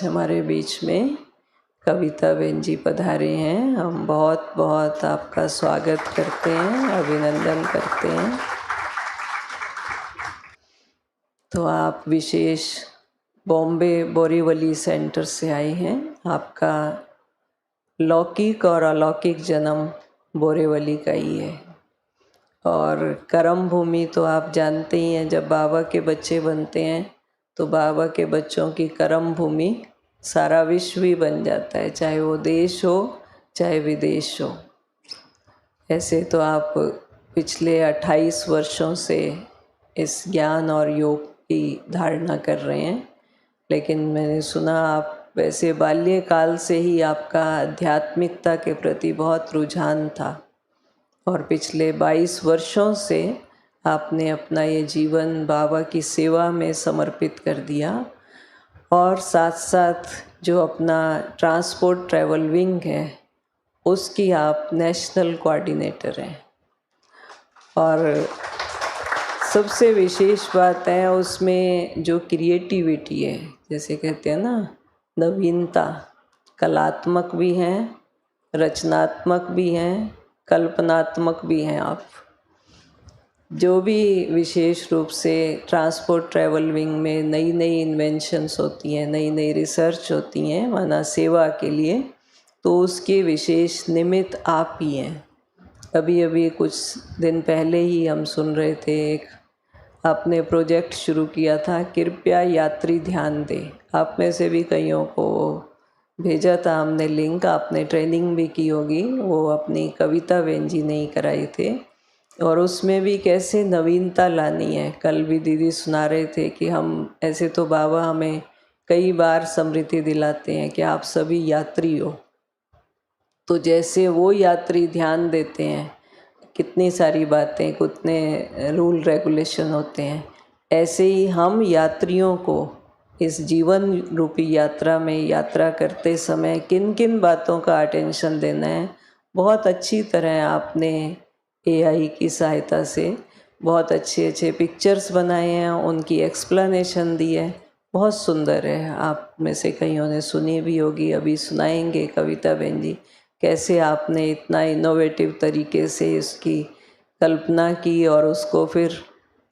हमारे बीच में कविता बहन जी पधारे हैं। हम बहुत बहुत आपका स्वागत करते हैं, अभिनंदन करते हैं। तो आप विशेष बॉम्बे बोरीवली सेंटर से आए हैं। आपका लौकिक और अलौकिक जन्म बोरीवली का ही है। और कर्म भूमि तो आप जानते ही हैं, जब बाबा के बच्चे बनते हैं तो बाबा के बच्चों की कर्म भूमि सारा विश्व ही बन जाता है, चाहे वो देश हो चाहे विदेश हो। ऐसे तो आप पिछले 28 वर्षों से इस ज्ञान और योग की धारणा कर रहे हैं, लेकिन मैंने सुना आप वैसे बाल्यकाल से ही आपका आध्यात्मिकता के प्रति बहुत रुझान था और पिछले 22 वर्षों से आपने अपना ये जीवन बाबा की सेवा में समर्पित कर दिया। और साथ साथ जो अपना ट्रांसपोर्ट ट्रैवल विंग है उसकी आप नेशनल कोऑर्डिनेटर हैं। और सबसे विशेष बात है उसमें जो क्रिएटिविटी है, जैसे कहते हैं ना, नवीनता, कलात्मक भी हैं, रचनात्मक भी हैं, कल्पनात्मक भी हैं। आप जो भी विशेष रूप से ट्रांसपोर्ट ट्रैवल विंग में नई नई इन्वेंशंस होती हैं, नई नई रिसर्च होती हैं माना सेवा के लिए, तो उसके विशेष निमित्त आप ही हैं। अभी अभी कुछ दिन पहले ही हम सुन रहे थे, एक आपने प्रोजेक्ट शुरू किया था, कृपया यात्री ध्यान दें। आप में से भी कईयों को भेजा था हमने लिंक, आपने ट्रेनिंग भी की होगी, वो अपनी कविता बहन जी ने ही कराई थे। और उसमें भी कैसे नवीनता लानी है। कल भी दीदी सुना रहे थे कि हम ऐसे तो बाबा हमें कई बार स्मृति दिलाते हैं कि आप सभी यात्री हो, तो जैसे वो यात्री ध्यान देते हैं, कितनी सारी बातें, कितने रूल रेगुलेशन होते हैं, ऐसे ही हम यात्रियों को इस जीवन रूपी यात्रा में यात्रा करते समय किन किन बातों का अटेंशन देना है, बहुत अच्छी तरह आपने एआई की सहायता से बहुत अच्छे अच्छे पिक्चर्स बनाए हैं, उनकी एक्सप्लेनेशन दी है, बहुत सुंदर है। आप में से कईयों ने सुनी भी होगी, अभी सुनाएंगे कविता बहन जी कैसे आपने इतना इनोवेटिव तरीके से इसकी कल्पना की और उसको फिर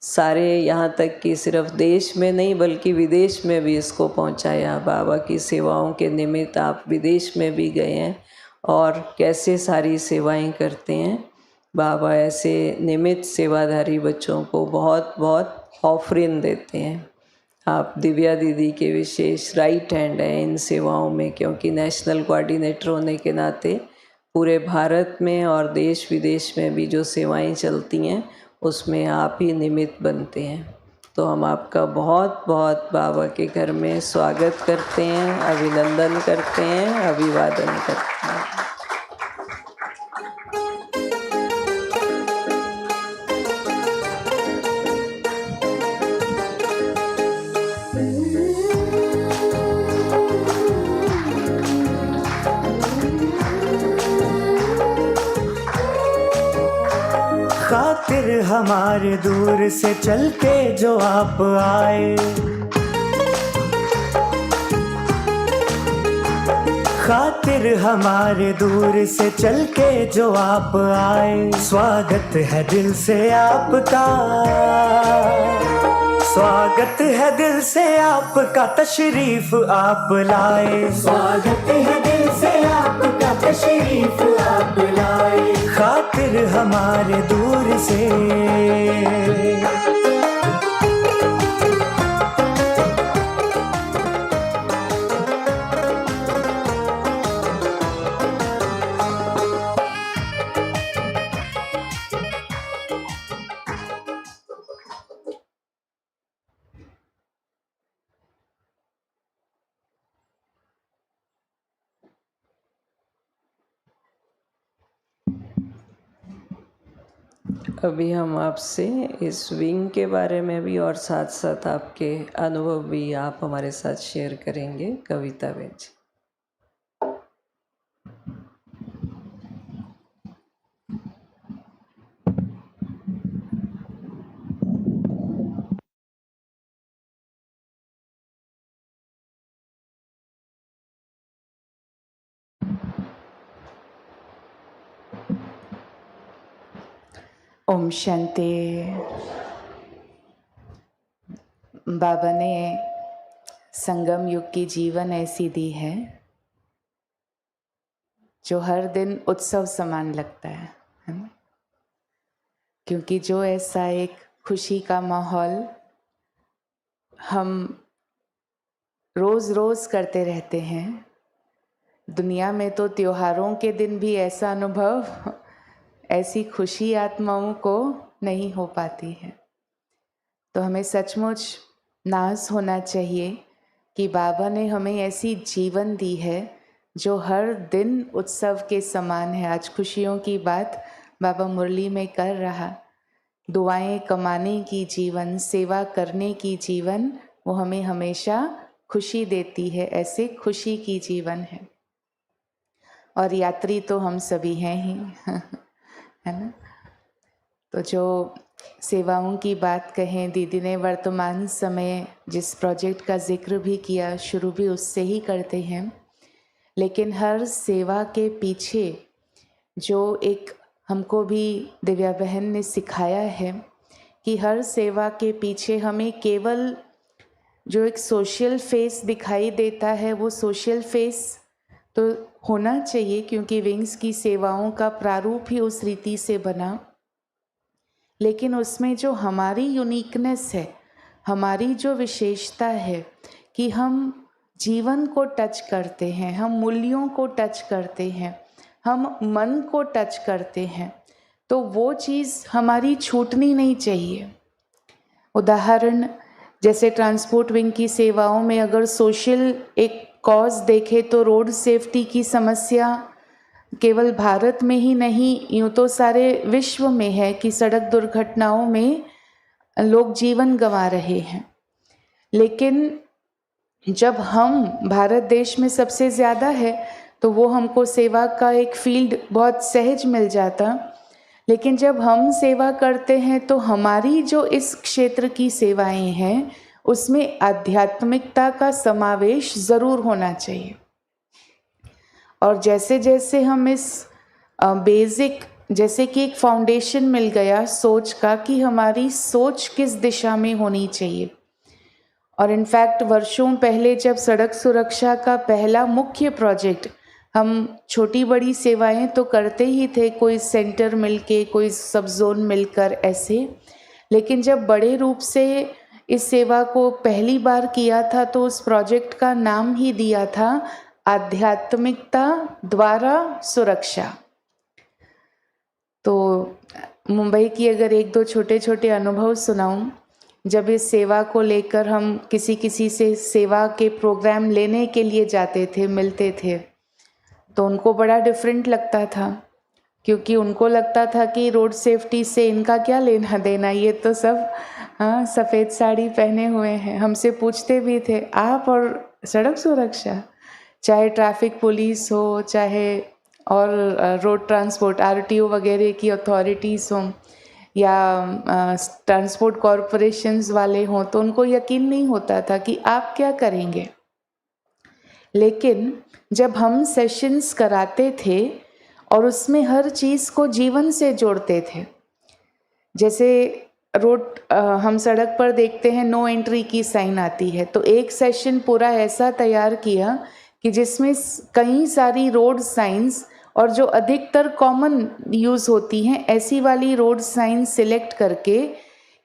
सारे यहाँ तक कि सिर्फ देश में नहीं बल्कि विदेश में भी इसको पहुँचाया। बाबा की सेवाओं के निमित्त आप विदेश में भी गए हैं और कैसे सारी सेवाएं करते हैं। बाबा ऐसे निमित्त सेवाधारी बच्चों को बहुत बहुत ऑफरिन देते हैं। आप दिव्या दीदी के विशेष राइट हैंड हैं इन सेवाओं में, क्योंकि नेशनल कोऑर्डिनेटर होने के नाते पूरे भारत में और देश विदेश में भी जो सेवाएं चलती हैं उसमें आप ही निमित्त बनते हैं। तो हम आपका बहुत बहुत बाबा के घर में स्वागत करते हैं, अभिनंदन करते हैं, अभिवादन करते हैं। खातिर हमारे दूर से चल के जो आप आए, खातिर हमारे दूर से चल के जो आप आए, स्वागत है दिल से आपका, स्वागत है दिल से आपका, तशरीफ आप लाए, स्वागत है दिल से आपका, तशरीफ आप लाए, खातिर हमारे दूर से। अभी हम आपसे इस विंग के बारे में भी और साथ साथ आपके अनुभव भी आप हमारे साथ शेयर करेंगे, कविता बहन जी। ओम शांति। बाबा ने संगम युग की जीवन ऐसी दी है जो हर दिन उत्सव समान लगता है ना? क्योंकि जो ऐसा एक खुशी का माहौल हम रोज रोज करते रहते हैं, दुनिया में तो त्योहारों के दिन भी ऐसा अनुभव, ऐसी खुशी आत्माओं को नहीं हो पाती है। तो हमें सचमुच नाज होना चाहिए कि बाबा ने हमें ऐसी जीवन दी है जो हर दिन उत्सव के समान है। आज खुशियों की बात बाबा मुरली में कर रहा, दुआएं कमाने की जीवन, सेवा करने की जीवन, वो हमें हमेशा खुशी देती है। ऐसे खुशी की जीवन है और यात्री तो हम सभी हैं ही है ना। तो जो सेवाओं की बात कहें, दीदी ने वर्तमान समय जिस प्रोजेक्ट का जिक्र भी किया, शुरू भी उससे ही करते हैं, लेकिन हर सेवा के पीछे जो एक हमको भी दिव्या बहन ने सिखाया है कि हर सेवा के पीछे हमें केवल जो एक सोशल फेस दिखाई देता है, वो सोशल फेस तो होना चाहिए क्योंकि विंग्स की सेवाओं का प्रारूप ही उस रीति से बना, लेकिन उसमें जो हमारी यूनिकनेस है, हमारी जो विशेषता है कि हम जीवन को टच करते हैं, हम मूल्यों को टच करते हैं, हम मन को टच करते हैं, तो वो चीज़ हमारी छूटनी नहीं चाहिए। उदाहरण जैसे ट्रांसपोर्ट विंग की सेवाओं में अगर सोशल एक कॉज देखे तो रोड सेफ्टी की समस्या केवल भारत में ही नहीं, यूँ तो सारे विश्व में है कि सड़क दुर्घटनाओं में लोग जीवन गंवा रहे हैं। लेकिन जब हम, भारत देश में सबसे ज़्यादा है तो वो हमको सेवा का एक फील्ड बहुत सहज मिल जाता, लेकिन जब हम सेवा करते हैं तो हमारी जो इस क्षेत्र की सेवाएं हैं उसमें आध्यात्मिकता का समावेश ज़रूर होना चाहिए। और जैसे जैसे हम इस बेसिक, जैसे कि एक फाउंडेशन मिल गया सोच का कि हमारी सोच किस दिशा में होनी चाहिए। और इनफैक्ट वर्षों पहले जब सड़क सुरक्षा का पहला मुख्य प्रोजेक्ट, हम छोटी बड़ी सेवाएं तो करते ही थे, कोई सेंटर मिलके, कोई सब जोन मिलकर ऐसे, लेकिन जब बड़े रूप से इस सेवा को पहली बार किया था तो उस प्रोजेक्ट का नाम ही दिया था आध्यात्मिकता द्वारा सुरक्षा। तो मुंबई की अगर एक दो छोटे छोटे अनुभव सुनाऊं, जब इस सेवा को लेकर हम किसी से सेवा के प्रोग्राम लेने के लिए जाते थे, मिलते थे, तो उनको बड़ा डिफरेंट लगता था क्योंकि उनको लगता था कि रोड सेफ्टी से इनका क्या लेना देना, ये तो सब सफ़ेद साड़ी पहने हुए हैं। हमसे पूछते भी थे, आप और सड़क सुरक्षा, चाहे ट्रैफिक पुलिस हो, चाहे और रोड ट्रांसपोर्ट आरटीओ वगैरह की अथॉरिटीज़ हों या ट्रांसपोर्ट कॉरपोरेशंस वाले हों, तो उनको यकीन नहीं होता था कि आप क्या करेंगे। लेकिन जब हम सेशंस कराते थे और उसमें हर चीज़ को जीवन से जोड़ते थे, जैसे रोड हम सड़क पर देखते हैं नो एंट्री की साइन आती है, तो एक सेशन पूरा ऐसा तैयार किया कि जिसमें कई सारी रोड साइंस और जो अधिकतर कॉमन यूज़ होती हैं ऐसी वाली रोड साइन सिलेक्ट करके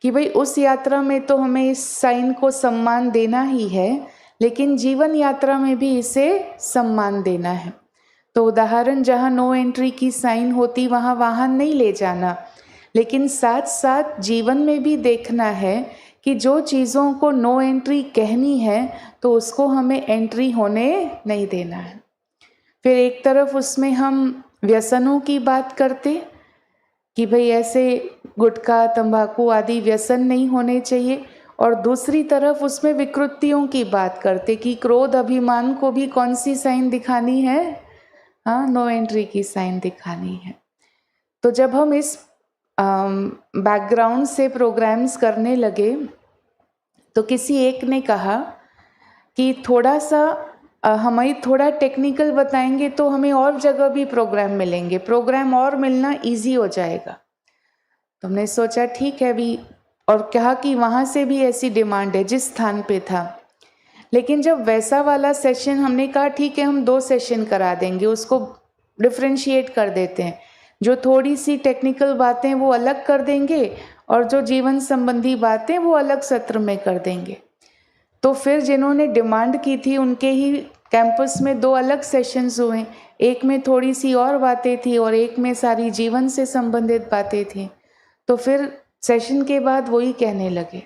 कि भाई उस यात्रा में तो हमें इस साइन को सम्मान देना ही है, लेकिन जीवन यात्रा में भी इसे सम्मान देना है। तो उदाहरण, जहाँ नो एंट्री की साइन होती वहाँ वाहन नहीं ले जाना, लेकिन साथ साथ जीवन में भी देखना है कि जो चीज़ों को नो एंट्री कहनी है तो उसको हमें एंट्री होने नहीं देना है। फिर एक तरफ उसमें हम व्यसनों की बात करते कि भाई ऐसे गुटखा तंबाकू आदि व्यसन नहीं होने चाहिए, और दूसरी तरफ उसमें विकृतियों की बात करते कि क्रोध अभिमान को भी कौन सी साइन दिखानी है, नो एंट्री की साइन दिखानी है। तो जब हम इस बैकग्राउंड से प्रोग्राम्स करने लगे तो किसी एक ने कहा कि थोड़ा सा हमें थोड़ा टेक्निकल बताएंगे तो हमें और जगह भी प्रोग्राम मिलेंगे, प्रोग्राम और मिलना इजी हो जाएगा। तो हमने सोचा ठीक है अभी, और कहा कि वहाँ से भी ऐसी डिमांड है जिस स्थान पे था। लेकिन जब वैसा वाला सेशन, हमने कहा ठीक है हम 2 सेशन करा देंगे, उसको डिफ्रेंशिएट कर देते हैं, जो थोड़ी सी टेक्निकल बातें वो अलग कर देंगे और जो जीवन संबंधी बातें वो अलग सत्र में कर देंगे। तो फिर जिन्होंने डिमांड की थी उनके ही कैंपस में 2 अलग सेशंस हुए, एक में थोड़ी सी और बातें थी और एक में सारी जीवन से संबंधित बातें थी। तो फिर सेशन के बाद वही कहने लगे,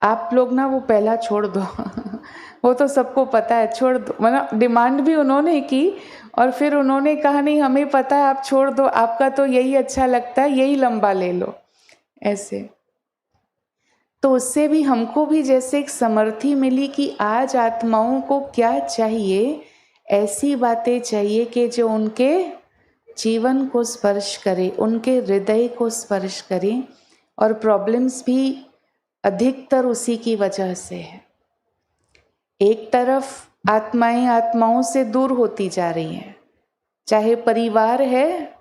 आप लोग ना वो पहला छोड़ दो वो तो सबको पता है, छोड़ दो। मतलब डिमांड भी उन्होंने की और फिर उन्होंने कहा नहीं हमें पता है, आप छोड़ दो, आपका तो यही अच्छा लगता है, यही लंबा ले लो, ऐसे। तो उससे भी हमको भी जैसे एक समर्थी मिली कि आज आत्माओं को क्या चाहिए, ऐसी बातें चाहिए कि जो उनके जीवन को स्पर्श करे, उनके हृदय को स्पर्श करे, और प्रॉब्लम्स भी अधिकतर उसी की वजह से है। एक तरफ आत्माएं आत्माओं से दूर होती जा रही हैं, चाहे परिवार है,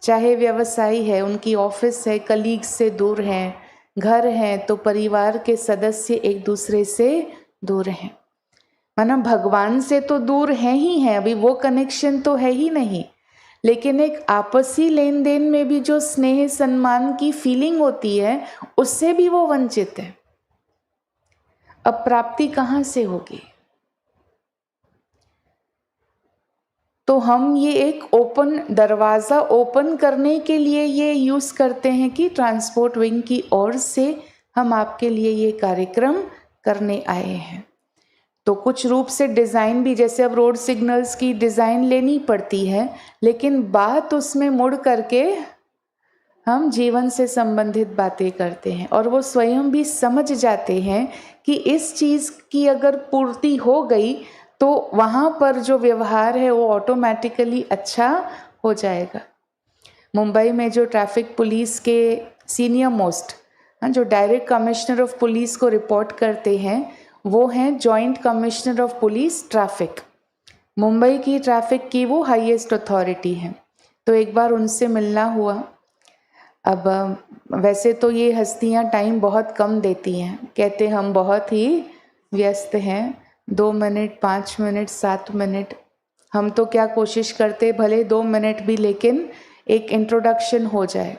चाहे व्यवसाय है, उनकी ऑफिस है, कलीग्स से दूर हैं, घर हैं तो परिवार के सदस्य एक दूसरे से दूर हैं। माना भगवान से तो दूर हैं ही हैं, अभी वो कनेक्शन तो है ही नहीं, लेकिन एक आपसी लेन देन में भी जो स्नेह सम्मान की फीलिंग होती है उससे भी वो वंचित है। अब प्राप्ति कहाँ से होगी? तो हम ये एक ओपन दरवाज़ा ओपन करने के लिए ये यूज़ करते हैं कि ट्रांसपोर्ट विंग की ओर से हम आपके लिए ये कार्यक्रम करने आए हैं। तो कुछ रूप से डिज़ाइन भी, जैसे अब रोड सिग्नल्स की डिज़ाइन लेनी पड़ती है, लेकिन बात उसमें मुड़ करके हम जीवन से संबंधित बातें करते हैं और वो स्वयं भी समझ जाते हैं कि इस चीज़ की अगर पूर्ति हो गई तो वहाँ पर जो व्यवहार है वो ऑटोमेटिकली अच्छा हो जाएगा। मुंबई में जो ट्रैफिक पुलिस के सीनियर मोस्ट जो डायरेक्ट कमिश्नर ऑफ पुलिस को रिपोर्ट करते हैं वो हैं joint commissioner of police traffic. Mumbai की ट्रैफिक की वो हाईएस्ट अथॉरिटी हैं। तो एक बार उनसे मिलना हुआ। अब वैसे तो ये हस्तियाँ टाइम बहुत कम देती हैं, कहते हम बहुत ही व्यस्त हैं, 2 मिनट 5 मिनट 7 मिनट, हम तो क्या कोशिश करते भले 2 मिनट भी, लेकिन एक इंट्रोडक्शन हो जाए।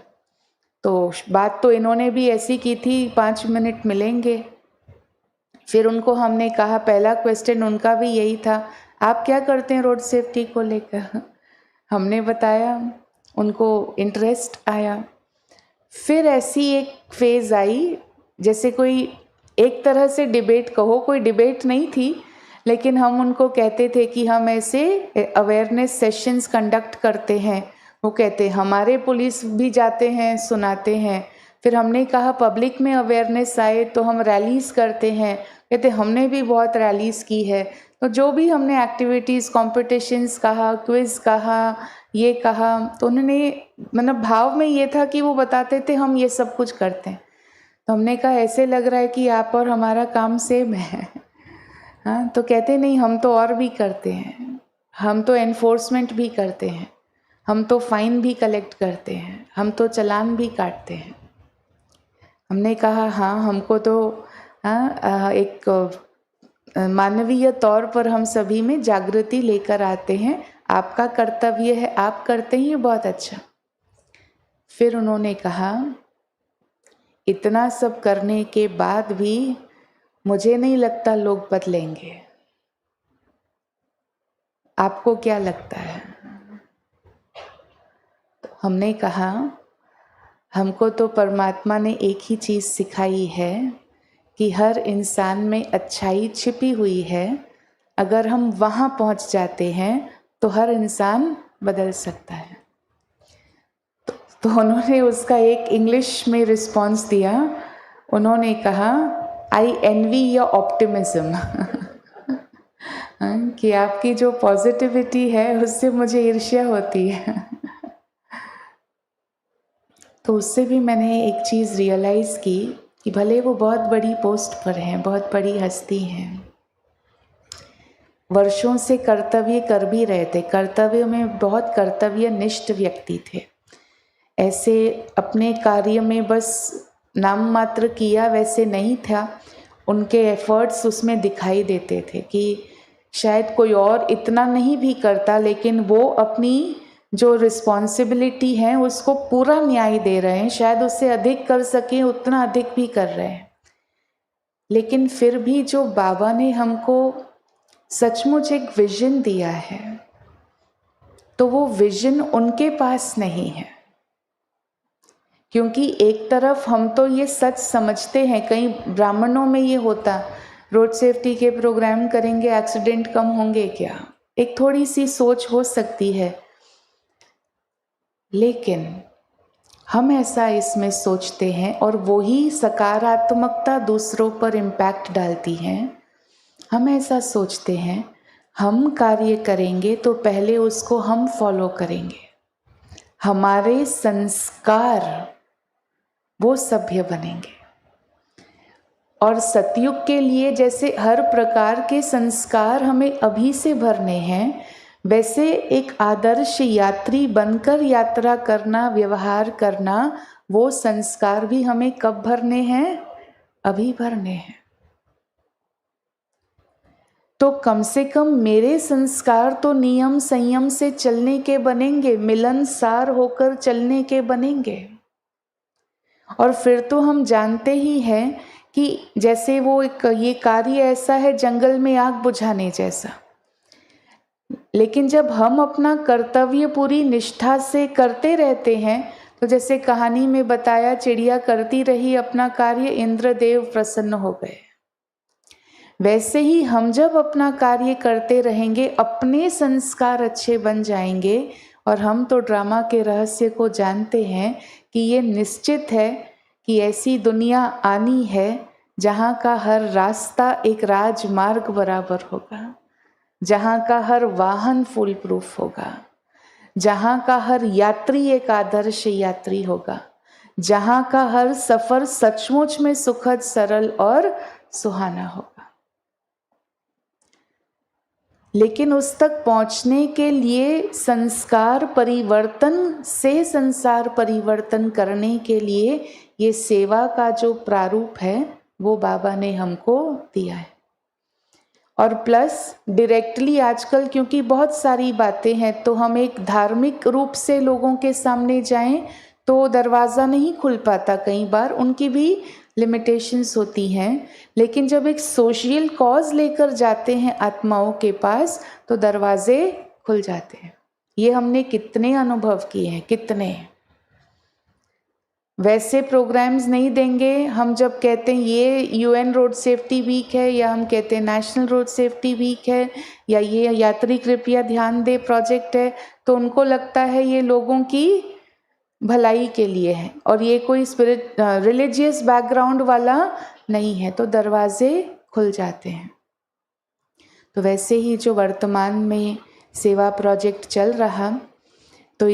तो बात तो इन्होंने भी ऐसी की थी 5 मिनट मिलेंगे। फिर उनको हमने कहा, पहला क्वेश्चन उनका भी यही था, आप क्या करते हैं रोड सेफ्टी को लेकर? हमने बताया, उनको इंटरेस्ट आया। फिर ऐसी एक फेज़ आई जैसे कोई एक तरह से डिबेट कहो, कोई डिबेट नहीं थी, लेकिन हम उनको कहते थे कि हम ऐसे अवेयरनेस सेशंस कंडक्ट करते हैं। वो कहते हमारे पुलिस भी जाते हैं, सुनाते हैं। फिर हमने कहा पब्लिक में अवेयरनेस आए तो हम रैलीज़ करते हैं, कहते हमने भी बहुत रैलीज़ की है। तो जो भी हमने एक्टिविटीज़, कॉम्पिटिशन्स कहा, क्विज़ कहा, ये कहा, तो उन्होंने मतलब भाव में ये था कि वो बताते थे हम ये सब कुछ करते हैं। तो हमने कहा ऐसे लग रहा है कि आप और हमारा काम सेम है। हाँ, तो कहते नहीं, हम तो और भी करते हैं, हम तो एनफोर्समेंट भी करते हैं, हम तो फाइन भी कलेक्ट करते हैं, हम तो चालान भी काटते हैं। हमने कहा हाँ, हमको तो एक मानवीय तौर पर हम सभी में जागृति लेकर आते हैं, आपका कर्तव्य है, आप करते ही बहुत अच्छा। फिर उन्होंने कहा इतना सब करने के बाद भी मुझे नहीं लगता लोग बदलेंगे, आपको क्या लगता है? तो हमने कहा हमको तो परमात्मा ने एक ही चीज़ सिखाई है कि हर इंसान में अच्छाई छिपी हुई है, अगर हम वहाँ पहुँच जाते हैं तो हर इंसान बदल सकता है। तो उन्होंने उसका एक इंग्लिश में रिस्पॉन्स दिया, उन्होंने कहा आई एनवी योर ऑप्टिमिज्म कि आपकी जो पॉजिटिविटी है उससे मुझे ईर्ष्या होती है। तो उससे भी मैंने एक चीज़ रियलाइज़ की कि भले वो बहुत बड़ी पोस्ट पर हैं, बहुत बड़ी हस्ती हैं, वर्षों से कर्तव्य कर भी रहे थे, कर्तव्य में बहुत कर्तव्यनिष्ठ व्यक्ति थे, ऐसे अपने कार्य में बस नाम मात्र किया वैसे नहीं था, उनके एफर्ट्स उसमें दिखाई देते थे कि शायद कोई और इतना नहीं भी करता, लेकिन वो अपनी जो रिस्पॉन्सिबिलिटी है उसको पूरा न्याय दे रहे हैं, शायद उससे अधिक कर सकें उतना अधिक भी कर रहे हैं। लेकिन फिर भी जो बाबा ने हमको सचमुच एक विजन दिया है, तो वो विजन उनके पास नहीं है। क्योंकि एक तरफ हम तो ये सच समझते हैं, कई ब्राह्मणों में ये होता, रोड सेफ्टी के प्रोग्राम करेंगे एक्सीडेंट कम होंगे क्या, एक थोड़ी सी सोच हो सकती है। लेकिन हम ऐसा इसमें सोचते हैं और वही सकारात्मकता दूसरों पर इम्पैक्ट डालती है। हम ऐसा सोचते हैं हम कार्य करेंगे तो पहले उसको हम फॉलो करेंगे, हमारे संस्कार वो सभ्य बनेंगे। और सतयुग के लिए जैसे हर प्रकार के संस्कार हमें अभी से भरने हैं, वैसे एक आदर्श यात्री बनकर यात्रा करना, व्यवहार करना, वो संस्कार भी हमें कब भरने हैं? अभी भरने हैं। तो कम से कम मेरे संस्कार तो नियम संयम से चलने के बनेंगे, मिलनसार होकर चलने के बनेंगे। और फिर तो हम जानते ही हैं कि जैसे वो एक ये कार्य ऐसा है जंगल में आग बुझाने जैसा, लेकिन जब हम अपना कर्तव्य पूरी निष्ठा से करते रहते हैं, तो जैसे कहानी में बताया, चिड़िया करती रही अपना कार्य, इंद्रदेव प्रसन्न हो गए। वैसे ही हम जब अपना कार्य करते रहेंगे, अपने संस्कार अच्छे बन जाएंगे। और हम तो ड्रामा के रहस्य को जानते हैं कि ये निश्चित है कि ऐसी दुनिया आनी है जहाँ का हर रास्ता एक राजमार्ग बराबर होगा, जहाँ का हर वाहन फुल प्रूफ होगा, जहाँ का हर यात्री एक आदर्श यात्री होगा, जहाँ का हर सफर सचमुच में सुखद, सरल और सुहाना होगा। लेकिन उस तक पहुँचने के लिए संस्कार परिवर्तन से संसार परिवर्तन करने के लिए ये सेवा का जो प्रारूप है वो बाबा ने हमको दिया है। और प्लस डायरेक्टली आजकल क्योंकि बहुत सारी बातें हैं, तो हम एक धार्मिक रूप से लोगों के सामने जाएं तो दरवाज़ा नहीं खुल पाता, कई बार उनकी भी लिमिटेशंस होती हैं। लेकिन जब एक सोशल कॉज लेकर जाते हैं आत्माओं के पास, तो दरवाजे खुल जाते हैं। ये हमने कितने अनुभव किए हैं, कितने। वैसे प्रोग्राम्स नहीं देंगे, हम जब कहते हैं ये यूएन रोड सेफ्टी वीक है, या हम कहते हैं नेशनल रोड सेफ्टी वीक है, या ये यात्री कृपया ध्यान दे प्रोजेक्ट है, तो उनको लगता है ये लोगों की भलाई के लिए है और ये कोई रिलीजियस बैकग्राउंड वाला नहीं है, तो दरवाजे खुल जाते हैं। तो वैसे ही जो वर्तमान में सेवा प्रोजेक्ट चल रहा, तो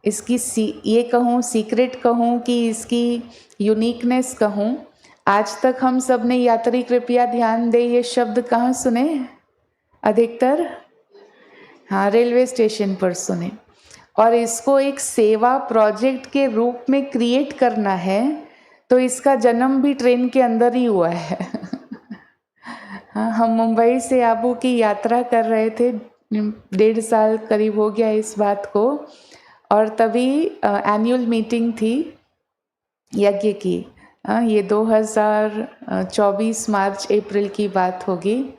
इसकी ये कहूँ सीक्रेट कहूँ कि इसकी यूनिकनेस कहूँ, आज तक हम सब ने यात्री कृपया ध्यान दे ये शब्द कहाँ सुने? अधिकतर हाँ, रेलवे स्टेशन पर सुने। और इसको एक सेवा प्रोजेक्ट के रूप में क्रिएट करना है, तो इसका जन्म भी ट्रेन के अंदर ही हुआ है। हाँ, हम मुंबई से आबू की यात्रा कर रहे थे, 1.5 साल करीब हो गया इस बात को, और तभी एनुअल मीटिंग थी यज्ञ की। ये 2024 मार्च अप्रैल की बात होगी।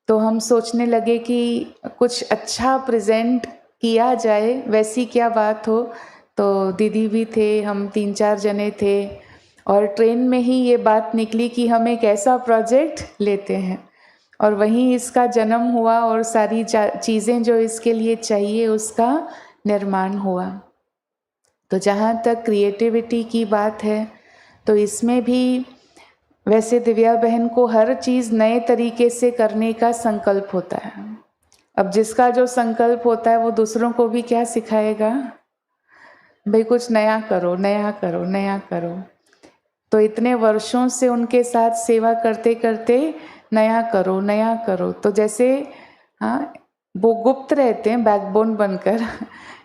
तो हम सोचने लगे कि कुछ अच्छा प्रेजेंट किया जाए, वैसी क्या बात हो। तो दीदी भी थे, हम 3-4 जने थे, और ट्रेन में ही ये बात निकली कि हम एक ऐसा प्रोजेक्ट लेते हैं, और वहीं इसका जन्म हुआ और सारी चीज़ें जो इसके लिए चाहिए उसका निर्माण हुआ। तो जहाँ तक क्रिएटिविटी की बात है, तो इसमें भी वैसे दिव्या बहन को हर चीज़ नए तरीके से करने का संकल्प होता है। अब जिसका जो संकल्प होता है वो दूसरों को भी क्या सिखाएगा? भाई कुछ नया करो, नया करो, नया करो। तो इतने वर्षों से उनके साथ सेवा करते करते नया करो, नया करो। तो जैसे हाँ, वो गुप्त रहते हैं बैकबोन बनकर,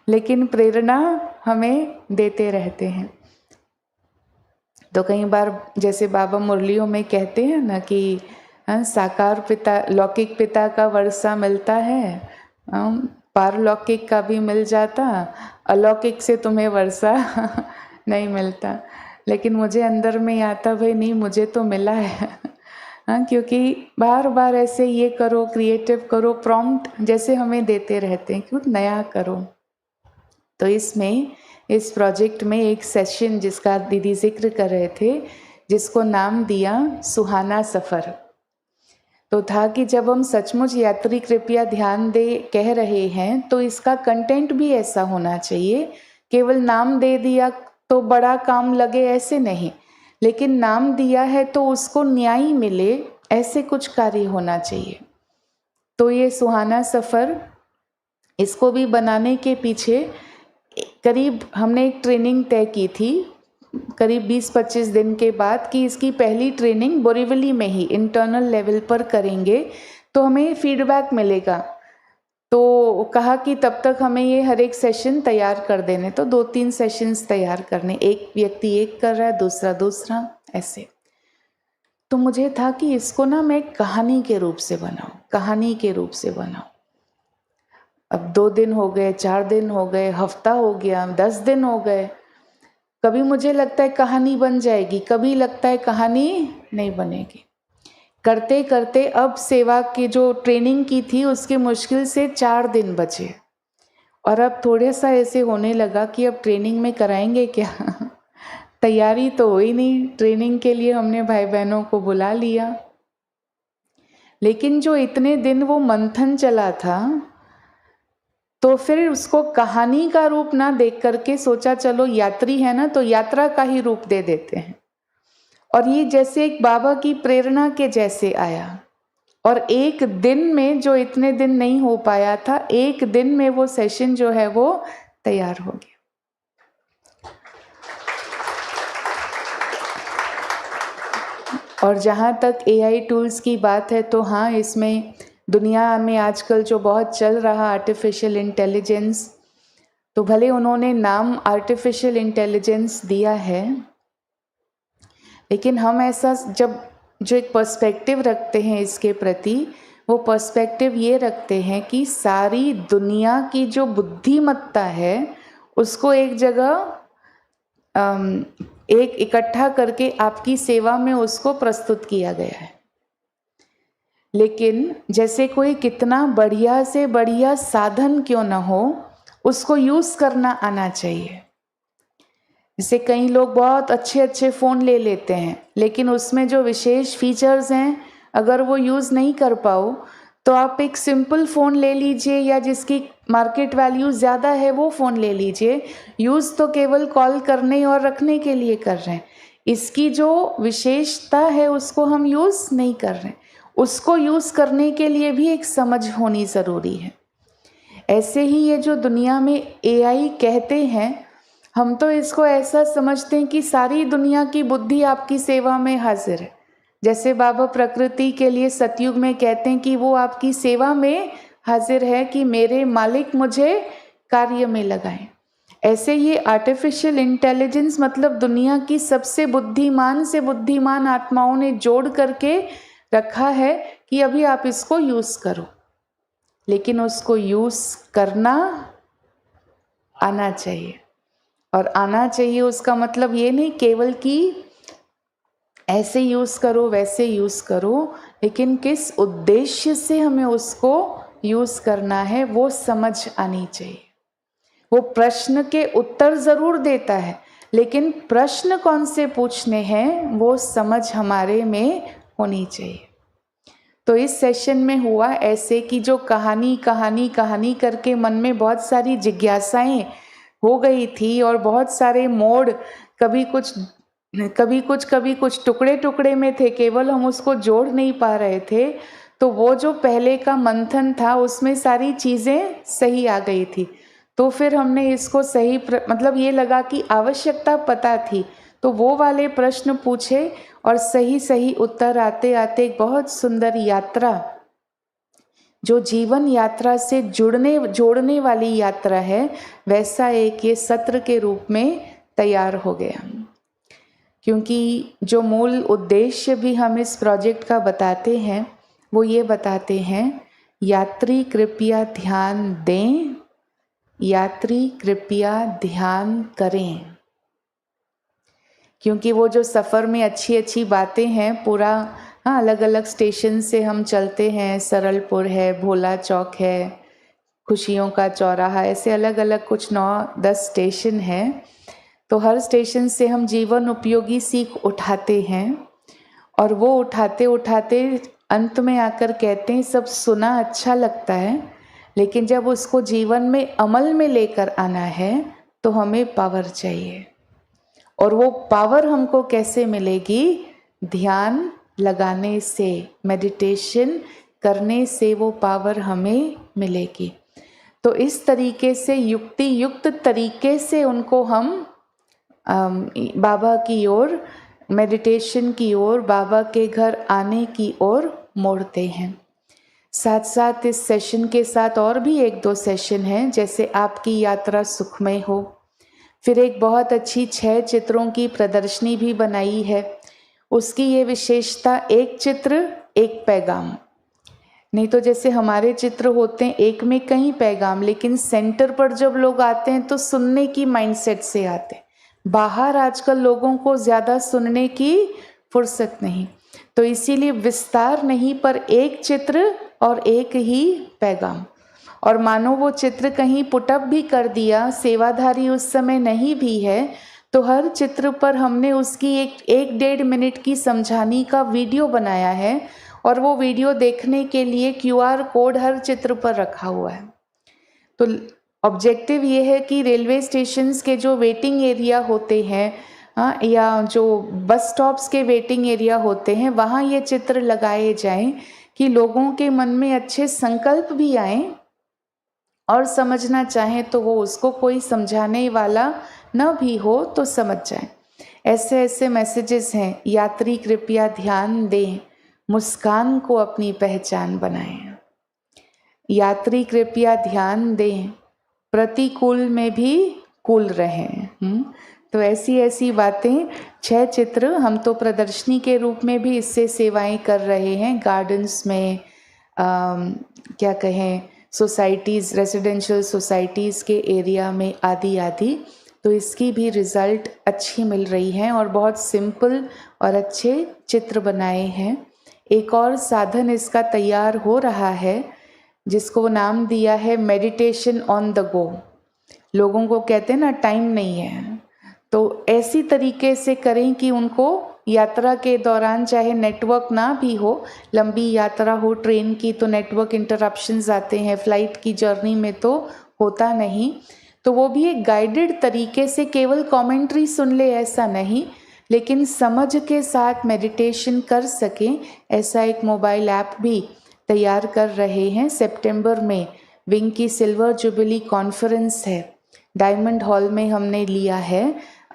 लेकिन प्रेरणा हमें देते रहते हैं। तो कई बार जैसे बाबा मुरलियों में कहते हैं ना कि साकार पिता, लौकिक पिता का वर्षा मिलता है, पारलौकिक का भी मिल जाता, अलौकिक से तुम्हें वर्षा नहीं मिलता। लेकिन मुझे अंदर में आता, भाई नहीं, मुझे तो मिला है। क्योंकि बार बार ऐसे ये करो, क्रिएटिव करो, प्रॉम्प्ट जैसे हमें देते रहते हैं, क्यों नया करो। तो इसमें, इस प्रोजेक्ट में एक सेशन जिसका दीदी जिक्र कर रहे थे, जिसको नाम दिया सुहाना सफ़र। तो था कि जब हम सचमुच यात्री कृपया ध्यान दे कह रहे हैं तो इसका कंटेंट भी ऐसा होना चाहिए। केवल नाम दे दिया तो बड़ा काम लगे ऐसे नहीं, लेकिन नाम दिया है तो उसको न्याय मिले, ऐसे कुछ कार्य होना चाहिए। तो ये सुहाना सफ़र, इसको भी बनाने के पीछे करीब हमने एक ट्रेनिंग तय की थी, करीब 20-25 दिन के बाद, कि इसकी पहली ट्रेनिंग बोरीवली में ही इंटरनल लेवल पर करेंगे तो हमें फीडबैक मिलेगा। तो कहा कि तब तक हमें ये हर एक सेशन तैयार कर देने, तो 2-3 सेशंस तैयार करने, एक व्यक्ति एक कर रहा है, दूसरा दूसरा, ऐसे। तो मुझे था कि इसको ना मैं कहानी के रूप से बनाऊं, कहानी के रूप से बनाऊं। अब 2 दिन हो गए, 4 दिन हो गए, हफ्ता हो गया, 10 दिन हो गए। कभी मुझे लगता है कहानी बन जाएगी, कभी लगता है कहानी नहीं बनेगी। करते करते अब सेवा की जो ट्रेनिंग की थी उसके मुश्किल से 4 दिन बचे, और अब थोड़े सा ऐसे होने लगा कि अब ट्रेनिंग में कराएंगे क्या। तैयारी तो हुई नहीं, ट्रेनिंग के लिए हमने भाई बहनों को बुला लिया, लेकिन जो इतने दिन वो मंथन चला था, तो फिर उसको कहानी का रूप ना देख करके सोचा चलो यात्री है ना, तो यात्रा का ही रूप दे देते हैं। और ये जैसे एक बाबा की प्रेरणा के जैसे आया, और एक दिन में, जो इतने दिन नहीं हो पाया था, एक दिन में वो सेशन जो है वो तैयार हो गया। और जहाँ तक AI टूल्स की बात है, तो हाँ, इसमें दुनिया में आजकल जो बहुत चल रहा आर्टिफिशियल इंटेलिजेंस, तो भले उन्होंने नाम आर्टिफिशियल इंटेलिजेंस दिया है, लेकिन हम ऐसा जो एक पर्सपेक्टिव रखते हैं इसके प्रति, वो पर्सपेक्टिव ये रखते हैं कि सारी दुनिया की जो बुद्धिमत्ता है उसको एक जगह एक इकट्ठा करके आपकी सेवा में उसको प्रस्तुत किया गया है। लेकिन जैसे कोई कितना बढ़िया से बढ़िया साधन क्यों ना हो, उसको यूज़ करना आना चाहिए। जैसे कई लोग बहुत अच्छे अच्छे फ़ोन ले लेते हैं, लेकिन उसमें जो विशेष फीचर्स हैं अगर वो यूज़ नहीं कर पाओ, तो आप एक सिंपल फ़ोन ले लीजिए, या जिसकी मार्केट वैल्यू ज़्यादा है वो फ़ोन ले लीजिए। यूज़ तो केवल कॉल करने और रखने के लिए कर रहे हैं, इसकी जो विशेषता है उसको हम यूज़ नहीं कर रहे हैं। उसको यूज़ करने के लिए भी एक समझ होनी ज़रूरी है। ऐसे ही ये जो दुनिया में AI कहते हैं, हम तो इसको ऐसा समझते हैं कि सारी दुनिया की बुद्धि आपकी सेवा में हाजिर है। जैसे बाबा प्रकृति के लिए सतयुग में कहते हैं कि वो आपकी सेवा में हाजिर है, कि मेरे मालिक मुझे कार्य में लगाएं। ऐसे ये आर्टिफिशियल इंटेलिजेंस मतलब दुनिया की सबसे बुद्धिमान से बुद्धिमान आत्माओं ने जोड़ करके रखा है कि अभी आप इसको यूज़ करो, लेकिन उसको यूज़ करना आना चाहिए। और आना चाहिए उसका मतलब ये नहीं केवल कि ऐसे यूज़ करो वैसे यूज़ करो, लेकिन किस उद्देश्य से हमें उसको यूज़ करना है वो समझ आनी चाहिए। वो प्रश्न के उत्तर ज़रूर देता है, लेकिन प्रश्न कौन से पूछने हैं वो समझ हमारे में होनी चाहिए। तो इस सेशन में हुआ ऐसे कि जो कहानी कहानी कहानी करके मन में बहुत सारी जिज्ञासाएं हो गई थी, और बहुत सारे मोड़, कभी कुछ टुकड़े टुकड़े में थे, केवल हम उसको जोड़ नहीं पा रहे थे। तो वो जो पहले का मंथन था उसमें सारी चीज़ें सही आ गई थी। तो फिर हमने इसको सही मतलब ये लगा कि आवश्यकता पता थी, तो वो वाले प्रश्न पूछे, और सही सही उत्तर आते आते एक बहुत सुंदर यात्रा जो जीवन यात्रा से जोड़ने वाली यात्रा है, वैसा एक ये सत्र के रूप में तैयार हो गया। क्योंकि जो मूल उद्देश्य भी हम इस प्रोजेक्ट का बताते हैं वो ये बताते हैं, यात्री कृपया ध्यान दें, यात्री कृपया ध्यान करें। क्योंकि वो जो सफ़र में अच्छी अच्छी बातें हैं, पूरा अलग अलग स्टेशन से हम चलते हैं, सरलपुर है, भोला चौक है, खुशियों का चौराहा, ऐसे अलग अलग कुछ 9-10 स्टेशन हैं। तो हर स्टेशन से हम जीवन उपयोगी सीख उठाते हैं और वो उठाते उठाते अंत में आकर कहते हैं सब सुना अच्छा लगता है, लेकिन जब उसको जीवन में अमल में लेकर आना है तो हमें पावर चाहिए। और वो पावर हमको कैसे मिलेगी? ध्यान लगाने से, मेडिटेशन करने से वो पावर हमें मिलेगी। तो इस तरीके से युक्ति युक्त तरीके से उनको हम बाबा की ओर, मेडिटेशन की ओर, बाबा के घर आने की ओर मोड़ते हैं। साथ साथ इस सेशन के साथ और भी 1-2 सेशन हैं, जैसे आपकी यात्रा सुखमय हो। फिर एक बहुत अच्छी 6 चित्रों की प्रदर्शनी भी बनाई है। उसकी ये विशेषता, एक चित्र एक पैगाम। नहीं तो जैसे हमारे चित्र होते हैं एक में कई पैगाम, लेकिन सेंटर पर जब लोग आते हैं तो सुनने की माइंडसेट से आते हैं। बाहर आजकल लोगों को ज़्यादा सुनने की फुर्सत नहीं, तो इसीलिए विस्तार नहीं पर एक चित्र और एक ही पैगाम। और मानो वो चित्र कहीं पुटअप भी कर दिया, सेवाधारी उस समय नहीं भी है, तो हर चित्र पर हमने उसकी एक 1-1.5 मिनट की समझाने का वीडियो बनाया है और वो वीडियो देखने के लिए QR कोड हर चित्र पर रखा हुआ है। तो ऑब्जेक्टिव ये है कि रेलवे स्टेशंस के जो वेटिंग एरिया होते हैं या जो बस स्टॉप्स के वेटिंग एरिया होते हैं, वहाँ ये चित्र लगाए जाएं कि लोगों के मन में अच्छे संकल्प भी आएँ और समझना चाहें तो वो उसको कोई समझाने वाला न भी हो तो समझ जाएं। ऐसे ऐसे मैसेजेस हैं, यात्री कृपया ध्यान दें, मुस्कान को अपनी पहचान बनाएं। यात्री कृपया ध्यान दें, प्रतिकूल में भी कूल रहें। तो ऐसी ऐसी बातें, 6 चित्र हम तो प्रदर्शनी के रूप में भी इससे सेवाएं कर रहे हैं। गार्डन्स में क्या कहें, सोसाइटीज़, रेजिडेंशियल सोसाइटीज़ के एरिया में आदि आदि। तो इसकी भी रिज़ल्ट अच्छी मिल रही हैं और बहुत सिंपल और अच्छे चित्र बनाए हैं। एक और साधन इसका तैयार हो रहा है जिसको नाम दिया है मेडिटेशन ऑन द गो। लोगों को कहते हैं ना टाइम नहीं है, तो ऐसी तरीके से करें कि उनको यात्रा के दौरान चाहे नेटवर्क ना भी हो, लंबी यात्रा हो ट्रेन की तो नेटवर्क इंटरप्शंस आते हैं, फ्लाइट की जर्नी में तो होता नहीं, तो वो भी एक गाइडेड तरीके से केवल कमेंट्री सुन ले ऐसा नहीं, लेकिन समझ के साथ मेडिटेशन कर सकें, ऐसा एक मोबाइल ऐप भी तैयार कर रहे हैं। सितंबर में विंग की सिल्वर जुबली कॉन्फ्रेंस है, डायमंड हॉल में हमने लिया है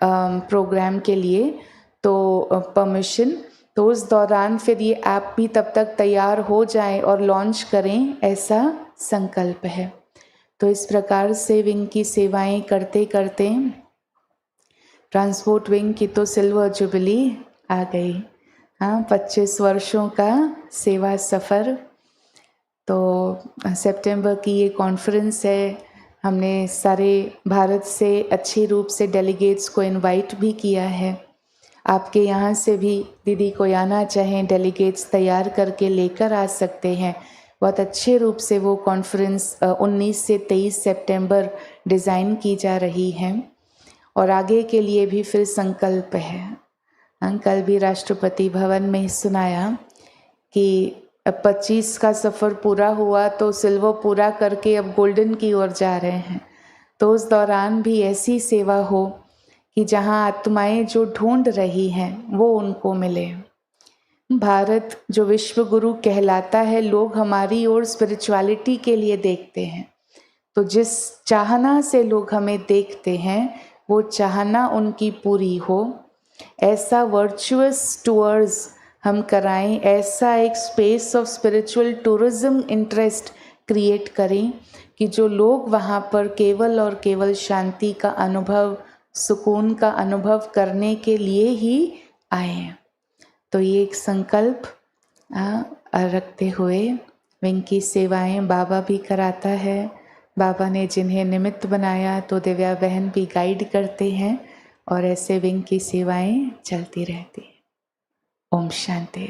प्रोग्राम के लिए तो परमिशन, तो उस दौरान फिर ये ऐप भी तब तक तैयार हो जाए और लॉन्च करें, ऐसा संकल्प है। तो इस प्रकार से विंग की सेवाएं करते करते ट्रांसपोर्ट विंग की तो सिल्वर जुबली आ गई। 25 वर्षों का सेवा सफ़र। तो सितंबर की ये कॉन्फ्रेंस है, हमने सारे भारत से अच्छे रूप से डेलीगेट्स को इनवाइट भी किया है। आपके यहाँ से भी दीदी को आना चाहें, डेलीगेट्स तैयार करके लेकर आ सकते हैं। बहुत अच्छे रूप से वो कॉन्फ्रेंस 19 से 23 सितंबर डिज़ाइन की जा रही है और आगे के लिए भी फिर संकल्प है। कल भी राष्ट्रपति भवन में सुनाया कि 25 का सफ़र पूरा हुआ तो सिल्वर पूरा करके अब गोल्डन की ओर जा रहे हैं। तो उस दौरान भी ऐसी सेवा हो कि जहाँ आत्माएं जो ढूंढ रही हैं वो उनको मिले। भारत जो विश्व गुरु कहलाता है, लोग हमारी ओर स्पिरिचुअलिटी के लिए देखते हैं, तो जिस चाहना से लोग हमें देखते हैं वो चाहना उनकी पूरी हो, ऐसा वर्चुअस टूर्स हम कराएं, ऐसा एक space of spiritual tourism interest create करें कि जो लोग वहाँ पर केवल और केवल शांति का अनुभव, सुकून का अनुभव करने के लिए ही आए हैं। तो ये एक संकल्प रखते हुए विंग की सेवाएं बाबा भी कराता है। बाबा ने जिन्हें निमित्त बनाया तो दिव्या बहन भी गाइड करते हैं और ऐसे विंग की सेवाएं चलती रहती हैं। ओम शांति।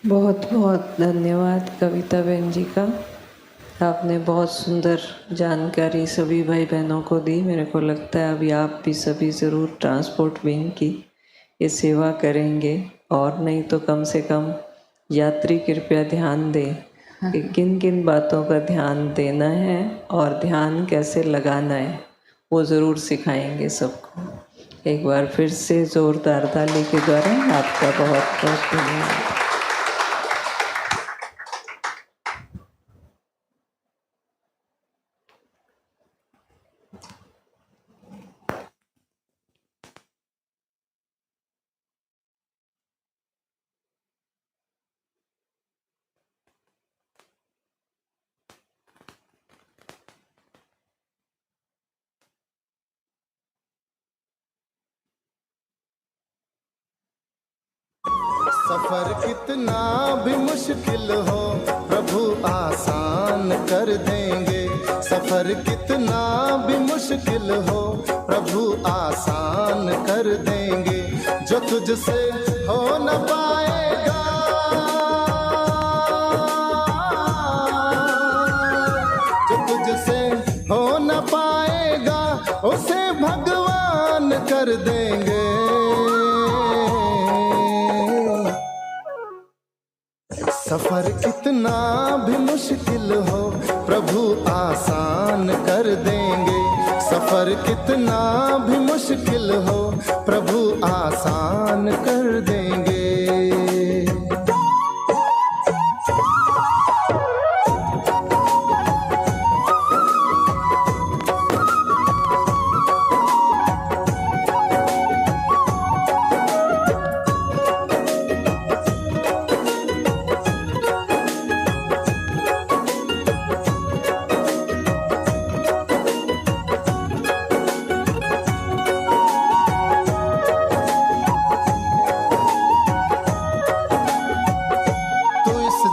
बहुत बहुत धन्यवाद कविता बहन जी का। आपने बहुत सुंदर जानकारी सभी भाई बहनों को दी। मेरे को लगता है अभी आप भी सभी ज़रूर ट्रांसपोर्ट विंग की ये सेवा करेंगे, और नहीं तो कम से कम यात्री कृपया ध्यान दें कि किन किन बातों का ध्यान देना है और ध्यान कैसे लगाना है, वो ज़रूर सिखाएंगे सबको। एक बार फिर से ज़ोरदार ताली के द्वारा आपका बहुत बहुत धन्यवाद। सफर कितना भी मुश्किल हो प्रभु आसान कर देंगे। सफर कितना भी मुश्किल हो प्रभु आसान कर देंगे। जो तुझसे हो न पाएगा, जो तुझसे हो न पाएगा उसे भगवान कर देंगे। सफर कितना भी मुश्किल हो प्रभु आसान कर देंगे। सफर कितना भी मुश्किल हो प्रभु आसान कर देंगे।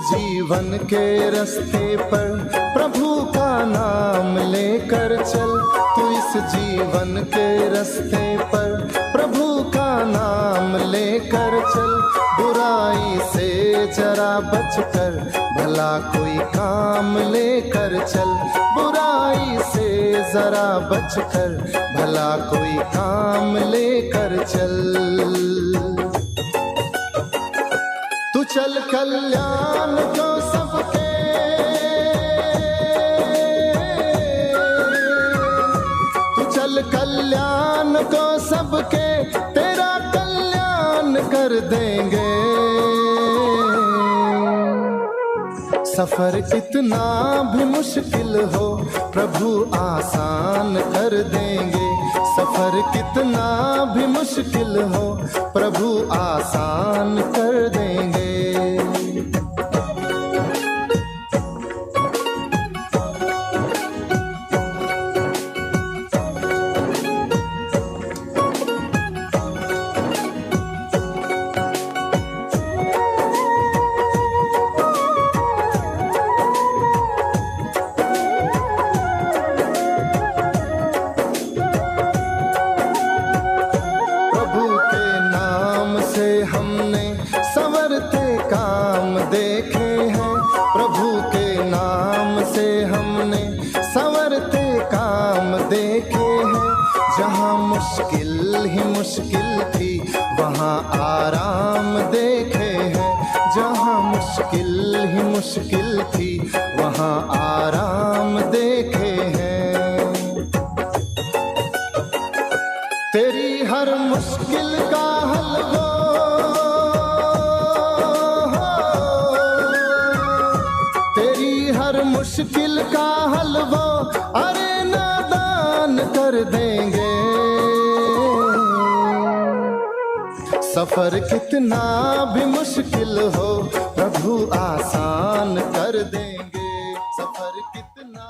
जीवन के रास्ते पर प्रभु का नाम लेकर चल। तू इस जीवन के रास्ते पर प्रभु का नाम लेकर चल। बुराई से जरा बचकर भला कोई काम लेकर चल। बुराई से जरा बचकर भला कोई काम लेकर चल। तू चल कल्याण को सबके, तू चल कल्याण को सबके, तेरा कल्याण कर देंगे। सफर कितना भी मुश्किल हो प्रभु आसान कर देंगे। सफर कितना भी मुश्किल हो प्रभु आसान कर देंगे। हमने संवरते काम देखे हैं। प्रभु के नाम से हमने संवरते काम देखे हैं। जहाँ मुश्किल ही मुश्किल थी वहाँ आराम देखे हैं। जहाँ मुश्किल ही मुश्किल थी वहाँ आराम देखे हैं। तेरी हर मुश्किल का हल हो, मुश्किल का हल वो अरे नादान कर देंगे। सफर कितना भी मुश्किल हो प्रभु आसान कर देंगे। सफर कितना